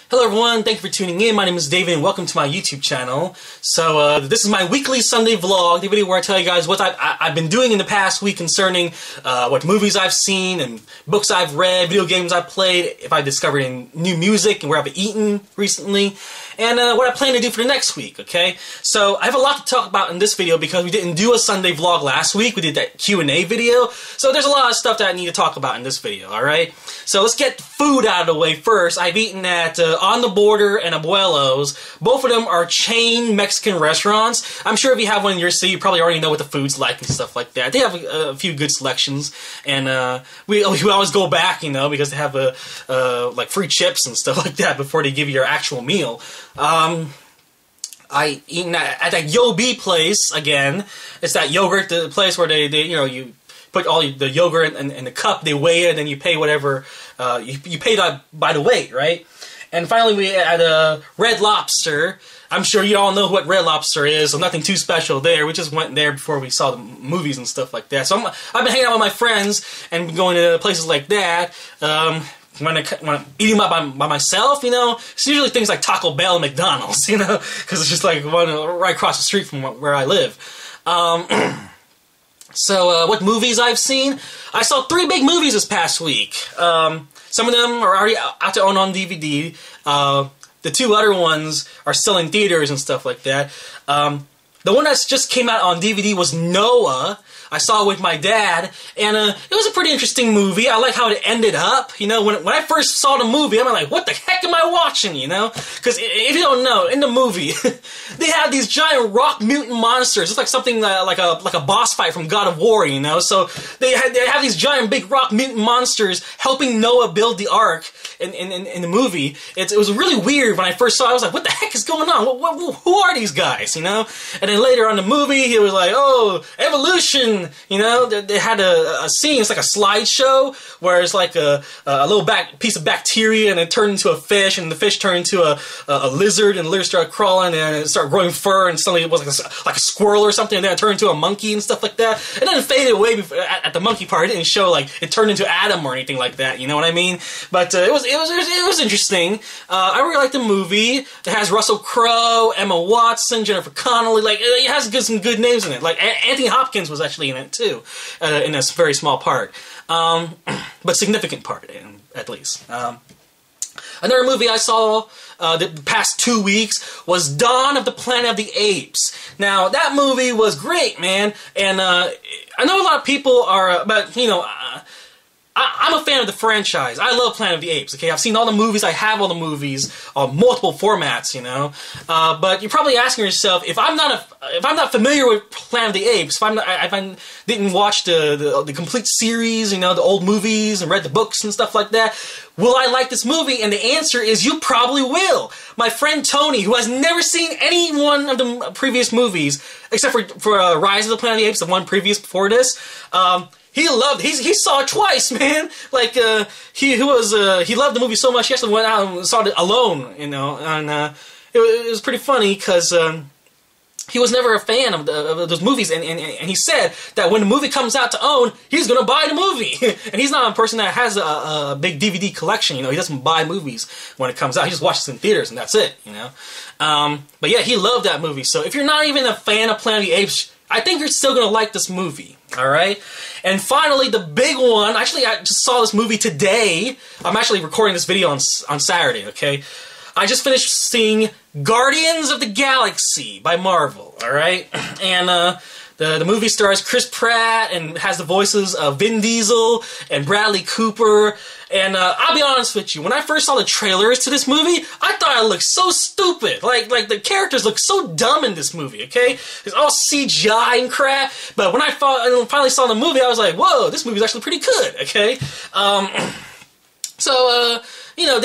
Hello everyone, thank you for tuning in. My name is David and welcome to my YouTube channel. So this is my weekly Sunday vlog, the video where I tell you guys what I've been doing in the past week concerning what movies I've seen and books I've read, video games I've played, if I've discovered any new music and where I've eaten recently, and what I plan to do for the next week, okay? So I have a lot to talk about in this video because we didn't do a Sunday vlog last week. We did that Q&A video, so there's a lot of stuff that I need to talk about in this video, alright? So let's get food out of the way first. I've eaten at On the Border and Abuelo's. Both of them are chain Mexican restaurants. I'm sure if you have one in your city, you probably already know what the food's like and stuff like that. They have a few good selections, and we always go back, you know, because they have like free chips and stuff like that before they give you your actual meal. I eaten at that Yo-Bi place again. It's that yogurt the place where they you know, you put all the yogurt in the cup, they weigh it, and then you pay whatever, you pay that by the weight, right? And finally we had a Red Lobster. I'm sure you all know what Red Lobster is, so nothing too special there. We just went there before we saw the movies and stuff like that. So I've been hanging out with my friends and going to places like that. When I'm eating by myself, you know, it's usually things like Taco Bell and McDonald's, you know, because it's just like one right across the street from where I live. So what movies I've seen? I saw 3 big movies this past week. Some of them are already out to own on DVD. The 2 other ones are still in theaters and stuff like that. The one that just came out on DVD was Noah. I saw it with my dad, and it was a pretty interesting movie. I like how it ended up. You know, when I first saw the movie, I'm like, what the heck am I watching, you know? Because if you don't know, in the movie, they have these giant rock mutant monsters. It's like something like a boss fight from God of War, you know? So they have these giant big rock mutant monsters helping Noah build the ark in the movie. It was really weird when I first saw it. I was like, what the heck is going on? Who are these guys, you know? And then later on in the movie, he was like, oh, evolution. You know, they had a scene, it's like a slideshow, where it's like a little piece of bacteria, and it turned into a fish, and the fish turned into a lizard, and the lizard started crawling, and it started growing fur, and suddenly it was like a squirrel or something, and then it turned into a monkey and stuff like that. And then it faded away at the monkey part. It didn't show like it turned into Adam or anything like that, you know what I mean? But it was interesting. I really liked the movie. It has Russell Crowe, Emma Watson, Jennifer Connelly. Like, it has some good names in it. Like, Anthony Hopkins was actually in it too, in a very small part, but significant part, at least. Another movie I saw the past 2 weeks was Dawn of the Planet of the Apes. Now, that movie was great, man, and I know a lot of people are, but, you know, I'm a fan of the franchise. I love Planet of the Apes, okay? I've seen all the movies, I have all the movies, multiple formats, you know? But you're probably asking yourself, if I'm not familiar with Planet of the Apes, if I didn't watch the complete series, you know, the old movies, and read the books and stuff like that, will I like this movie? And the answer is you probably will. My friend Tony, who has never seen any one of the previous movies, except for Rise of the Planet of the Apes, the one previous before this, he saw it twice, man. Like, he loved the movie so much, he actually went out and saw it alone, you know, and it was pretty funny, because he was never a fan of those movies, and he said that when the movie comes out to own, he's gonna buy the movie. And he's not a person that has a big DVD collection, you know, he doesn't buy movies when it comes out, he just watches it in theaters, and that's it, you know. But yeah, he loved that movie, so if you're not even a fan of Planet of the Apes, I think you're still gonna like this movie, alright? And finally, the big one, actually I just saw this movie today. I'm actually recording this video on Saturday, okay? I just finished seeing Guardians of the Galaxy by Marvel, alright? And the movie stars Chris Pratt and has the voices of Vin Diesel and Bradley Cooper. And I'll be honest with you, when I first saw the trailers to this movie, I thought it looked so stupid. Like the characters look so dumb in this movie, okay? It's all CGI and crap. But when I finally saw the movie, I was like, whoa, this movie's actually pretty good, okay? You know,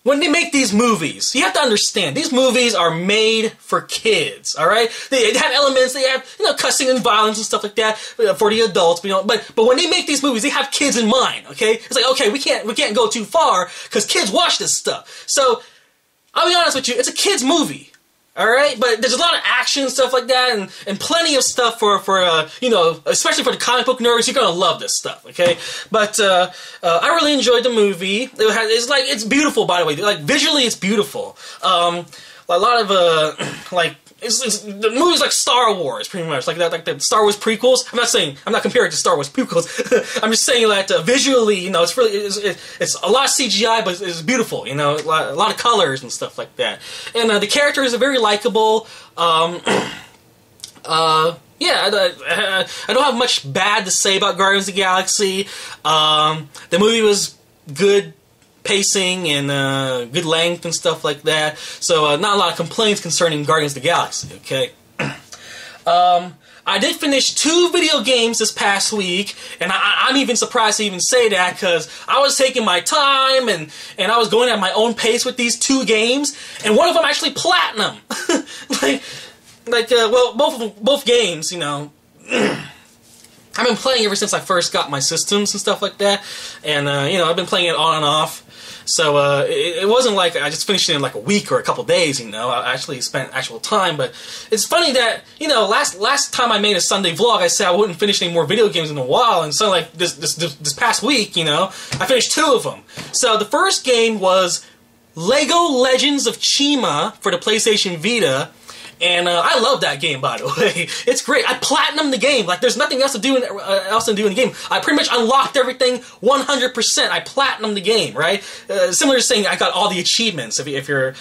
when they make these movies, you have to understand, these movies are made for kids, alright? They have elements, they have, you know, cussing and violence and stuff like that for the adults, you know, but when they make these movies, they have kids in mind, okay? It's like, okay, we can't go too far, because kids watch this stuff. So, I'll be honest with you, it's a kid's movie. Alright, but there's a lot of action and stuff like that, and plenty of stuff for especially for the comic book nerds. You're gonna love this stuff, okay? But I really enjoyed the movie. It's beautiful, by the way. Like visually, it's beautiful. A lot of the movie's like Star Wars, pretty much, like the Star Wars prequels. I'm not comparing it to Star Wars prequels. I'm just saying that visually, it's a lot of CGI, but it's beautiful. A lot of colors and stuff like that. And the characters are very likable. I don't have much bad to say about Guardians of the Galaxy. The movie was good pacing and good length and stuff like that. So not a lot of complaints concerning Guardians of the Galaxy, okay? I did finish 2 video games this past week, and I'm even surprised to even say that, because I was taking my time and I was going at my own pace with these 2 games, and one of them actually platinum. Both games, I've been playing ever since I first got my systems and stuff like that, and I've been playing it on and off. So it wasn't like I just finished it in like a week or a couple days. I actually spent actual time. But it's funny that last time I made a Sunday vlog, I said I wouldn't finish any more video games in a while, and so like this past week, I finished 2 of them. So the first game was Lego Legends of Chima for the PlayStation Vita. And I love that game, by the way. It's great. I platinumed the game. Like, there's nothing else to do in the game. I pretty much unlocked everything 100%. I platinumed the game, right? Similar to saying I got all the achievements. If you're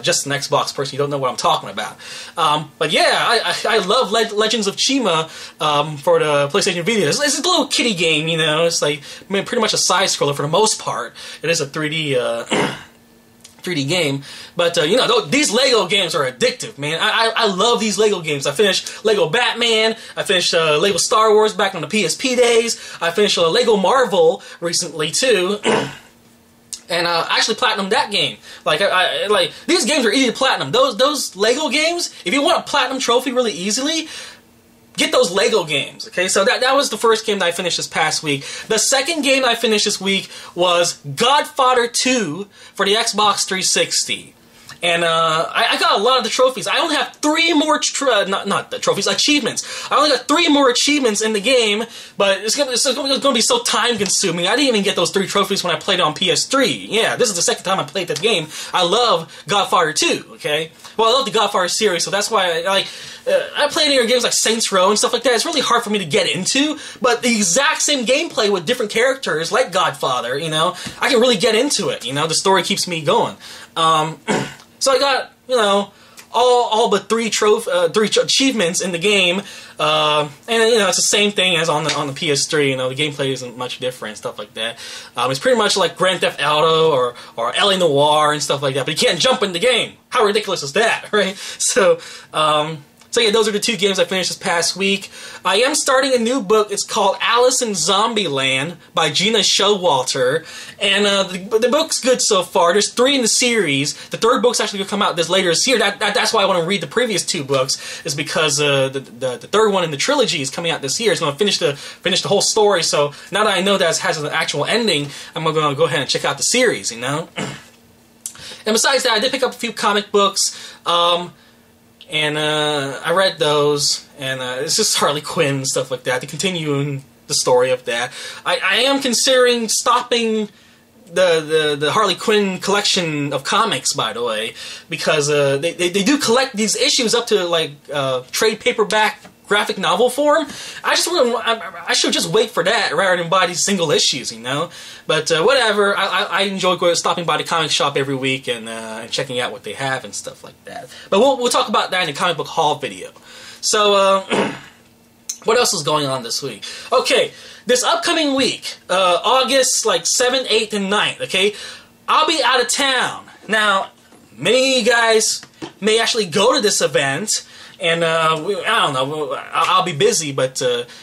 just an Xbox person, you don't know what I'm talking about. But yeah, I love Legends of Chima for the PlayStation Vita. It's a little kiddie game, It's like pretty much a side scroller for the most part. It is a 3D game, but these Lego games are addictive, man. I love these Lego games. I finished Lego Batman. I finished Lego Star Wars back on the PSP days. I finished Lego Marvel recently too, and I actually platinumed that game. Like these games are easy to platinum. Those Lego games, if you want a platinum trophy really easily, get those Lego games, okay? So that was the first game that I finished this past week. The second game I finished this week was Godfather 2 for the Xbox 360. And I got a lot of the trophies. I only have 3 more achievements. I only got 3 more achievements in the game, but it's gonna be so time consuming. I didn't even get those 3 trophies when I played it on PS3. Yeah, this is the second time I played that game. I love Godfather 2, okay? Well, I love the Godfather series, so that's why I play any games like Saints Row and stuff like that. It's really hard for me to get into, but the exact same gameplay with different characters, like Godfather, I can really get into it, The story keeps me going. So I got, all but 3 achievements in the game, and it's the same thing as on the PS3. The gameplay isn't much different, stuff like that. It's pretty much like Grand Theft Auto or LA Noire and stuff like that. But you can't jump in the game. How ridiculous is that, right? So yeah, those are the 2 games I finished this past week. I am starting a new book. It's called Alice in Zombieland by Gina Showalter. And the book's good so far. There's 3 in the series. The 3rd book's actually going to come out later this year. That's why I want to read the previous 2 books, is because the 3rd one in the trilogy is coming out this year. It's going to finish the whole story. So now that I know that it has an actual ending, I'm going to go ahead and check out the series, And besides that, I did pick up a few comic books. And I read those, and it's just Harley Quinn and stuff like that, to continue the story of that. I am considering stopping the Harley Quinn collection of comics, by the way, because they do collect these issues up to like trade paperback graphic novel form. I should just wait for that rather than buy these single issues, But whatever. I enjoy stopping by the comic shop every week and checking out what they have and stuff like that. But we'll talk about that in the comic book haul video. So what else is going on this week? Okay, this upcoming week, August 7th, 8th, and 9th. Okay, I'll be out of town. Now, many of you guys may actually go to this event. And, I don't know, I'll be busy, but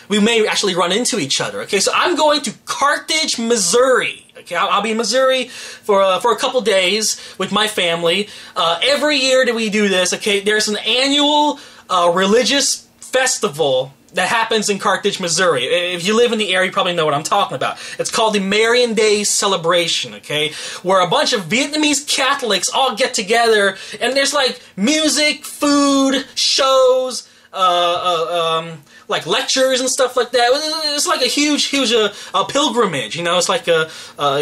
we may actually run into each other, okay? So I'm going to Carthage, Missouri, okay? I'll be in Missouri for a couple days with my family. Every year that we do this, okay, there's an annual religious festival that happens in Carthage, Missouri. If you live in the area, you probably know what I'm talking about. It's called the Marian Day Celebration, okay? Where a bunch of Vietnamese Catholics all get together, and there's like music, food, shows, like lectures and stuff like that. It's like a huge pilgrimage, you know. It's like a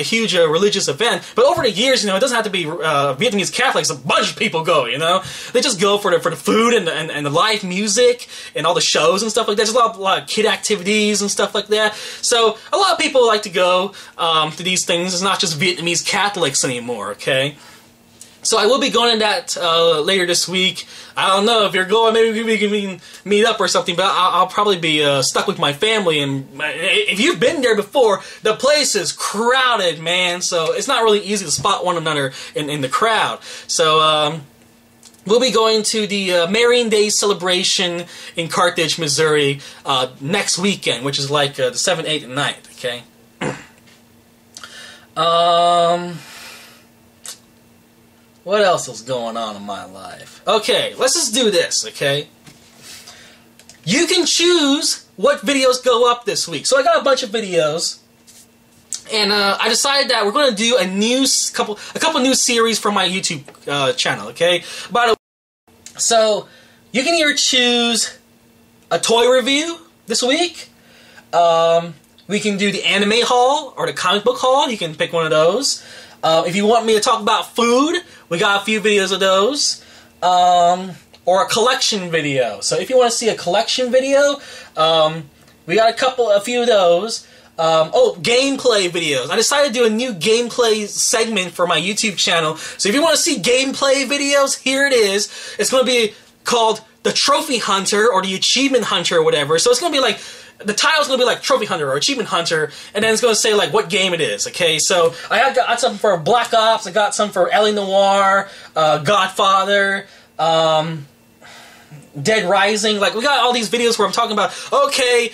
huge religious event. But over the years, you know, it doesn't have to be Vietnamese Catholics. A bunch of people go, you know. They just go for the food and the live music and all the shows and stuff like that. There's a lot of kid activities and stuff like that. So a lot of people like to go to these things. It's not just Vietnamese Catholics anymore, okay? So I will be going to that later this week. I don't know if you're going. Maybe we can meet up or something. But I'll probably be stuck with my family. And if you've been there before, the place is crowded, man. So it's not really easy to spot one another in the crowd. So we'll be going to the Marian Day celebration in Carthage, Missouri next weekend, which is like the 7th, 8th, and 9th. Okay. What else is going on in my life? Okay, let's just do this, okay? You can choose what videos go up this week. So I got a bunch of videos, and I decided that we're going to do a couple new series for my YouTube channel, okay? By the way, so you can either choose a toy review this week. We can do the anime haul or the comic book haul. You can pick one of those. If you want me to talk about food, we got a few videos of those. Or a collection video. So if you want to see a collection video, we got a few of those. Gameplay videos. I decided to do a new gameplay segment for my YouTube channel. So if you want to see gameplay videos, here it is. It's going to be called The Trophy Hunter or The Achievement Hunter or whatever. So it's going to be like, the title's going to be like Trophy Hunter or Achievement Hunter, and then it's going to say like what game it is, okay? So I got something for Black Ops, I got some for L.A. Noire, Godfather, Dead Rising. Like, we got all these videos where I'm talking about, okay,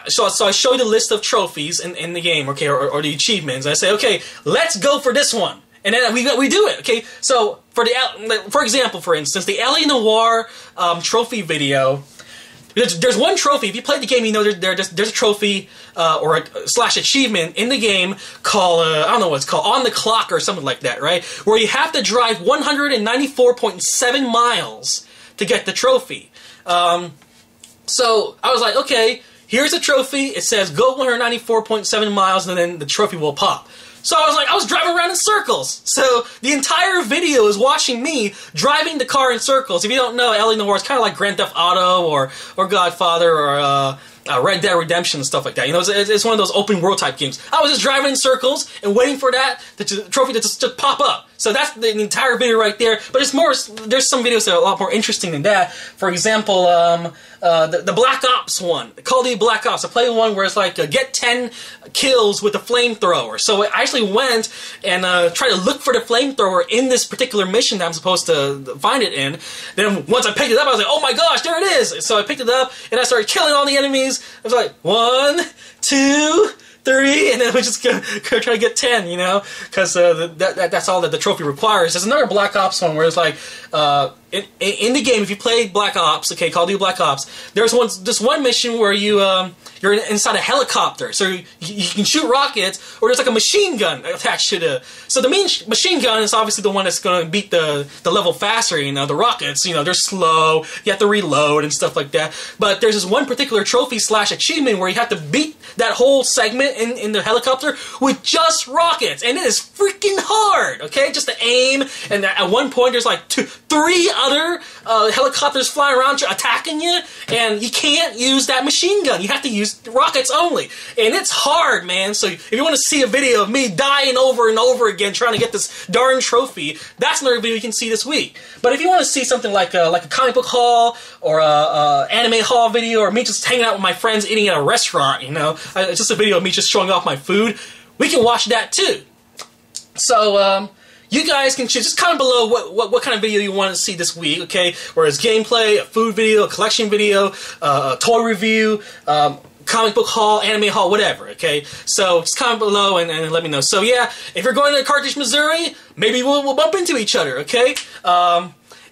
so I show you the list of trophies in the game, okay, or the achievements, and I say, okay, let's go for this one. And then we do it, okay? So, for example, for instance, the L.A. Noire trophy video, there's one trophy. If you play the game, you know there's a trophy or slash achievement in the game called, I don't know what it's called, On the Clock or something like that, right? Where you have to drive 194.7 miles to get the trophy. So I was like, okay, here's a trophy. It says go 194.7 miles and then the trophy will pop. So I was driving around in circles. So the entire video is watching me driving the car in circles. If you don't know, L.A. Noire is kind of like Grand Theft Auto or Godfather or Red Dead Redemption and stuff like that. You know, it's one of those open world type games. I was just driving in circles and waiting for that trophy to just pop up. So that's the entire video right there. But there's some videos that are a lot more interesting than that. For example, the Black Ops one, Call of Duty Black Ops. I played one where it's like get 10 kills with a flamethrower. So I actually went and tried to look for the flamethrower in this particular mission that I'm supposed to find it in. Then once I picked it up, I was like, oh my gosh, there it is! So I picked it up and I started killing all the enemies. I was like, 1, 2, 3, and then we just go try to get 10, you know, because that's all that the trophy requires. There's another Black Ops one where it's like, in the game, if you play Black Ops, okay, Call of Duty Black Ops, there's this one mission where you're inside a helicopter, so you can shoot rockets, or there's like a machine gun attached to the. So the main machine gun is obviously the one that's going to beat the level faster. You know, the rockets, you know, they're slow. You have to reload and stuff like that. But there's this one particular trophy slash achievement where you have to beat that whole segment in the helicopter with just rockets, and it is freaking hard. Okay, just to aim, and at one point there's like 3 other helicopters flying around attacking you, and you can't use that machine gun. You have to use rockets only, and it's hard, man. So if you want to see a video of me dying over and over again trying to get this darn trophy, that's another video you can see this week. But if you want to see something like a comic book haul or a anime haul video, or me just hanging out with my friends eating at a restaurant, you know, it's just a video of me just showing off my food, we can watch that too. So you guys can choose. Just comment below what kind of video you want to see this week, okay? Whether it's gameplay, a food video, a collection video, a toy review, comic book haul, anime haul, whatever, okay? So just comment below and let me know. So yeah, if you're going to Carthage, Missouri, maybe we'll bump into each other, okay?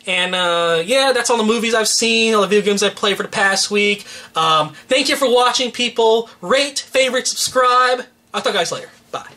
And yeah, that's all the movies I've seen, all the video games I've played for the past week. Thank you for watching, people. Rate, favorite, subscribe. I'll talk to you guys later. Bye.